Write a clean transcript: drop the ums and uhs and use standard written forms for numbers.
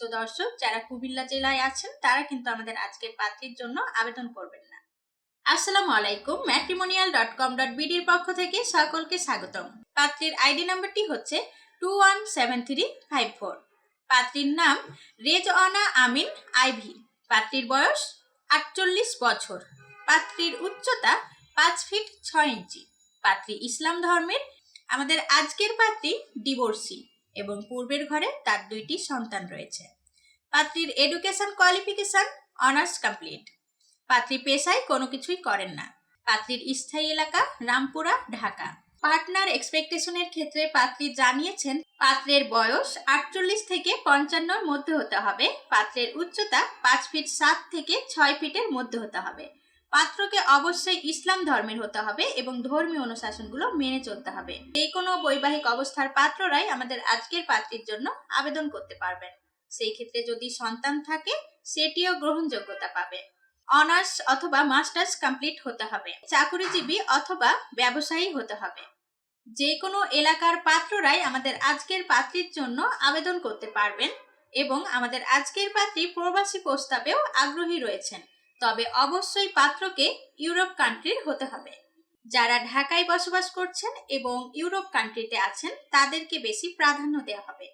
So দর্শক, যারা কুমিল্লা জেলায় আছেন তারা কিন্তু আমাদের আজকের পাত্রীর জন্য আবেদন করবেন না। আসসালামু আলাইকুম, matrimonial.com.bd এর পক্ষ থেকে সকলকে স্বাগতম। পাত্রীর আইডি নাম্বারটি হচ্ছে 217354। পাত্রীর নাম রেজওয়ানা আমিন আইভি। পাত্রীর বয়স 48 বছর। পাত্রীর উচ্চতা 5 ফিট 6 ইঞ্চি। পাত্রী ইসলাম ধর্মের। আমাদের আজকের পাত্রী ডিভোর্সি এবং পূর্বের ঘরে তার 2টি সন্তান রয়েছে। পাত্রীর এডুকেশন কোয়ালিফিকেশন অনার্স কমপ্লিট। পাত্রী পেশায় কোনো কিছুই করেন না। পাত্রীর স্থায়ী এলাকা রামপুরা, ঢাকা। পার্টনার এক্সপেকটেশনের ক্ষেত্রে পাত্রী জানিয়েছেন পাত্রের বয়স 48 থেকে 55 মধ্যে হতে হবে। পাত্রের উচ্চতা 5 ফিট 7 থেকে 6 ফিটের মধ্যে হতে হবে। পাত্রকে অবশ্যই ইসলাম ধর্মের হতে হবে এবং ধর্মীয় অনুশাসনগুলো মেনে চলতে হবে। যে কোনো বৈবাহিক অবস্থার পাত্ররাই আমাদের আজকের পাত্রীর জন্য আবেদন করতে পারবেন। সেই ক্ষেত্রে যদি সন্তান থাকে সেটিও গ্রহণযোগ্যতা পাবে। অনার্স অথবা মাস্টার্স কমপ্লিট হতে হবে। চাকুরিজীবী অথবা ব্যবসায়ী হতে হবে। যে কোনো এলাকার পাত্ররাই আমাদের আজকের পাত্রীর জন্য আবেদন করতে পারবেন এবং আমাদের আজকের পাত্রী প্রবাসী প্রস্তাবেও আগ্রহী রয়েছেন। তবে অবশ্যই পাত্রকে ইউরোপ কান্ট্রির হতে হবে। যারা ঢাকায় বসবাস করছেন এবং ইউরোপ কান্ট্রিতে আছেন তাদেরকে বেশি প্রাধান্য দেওয়া হবে।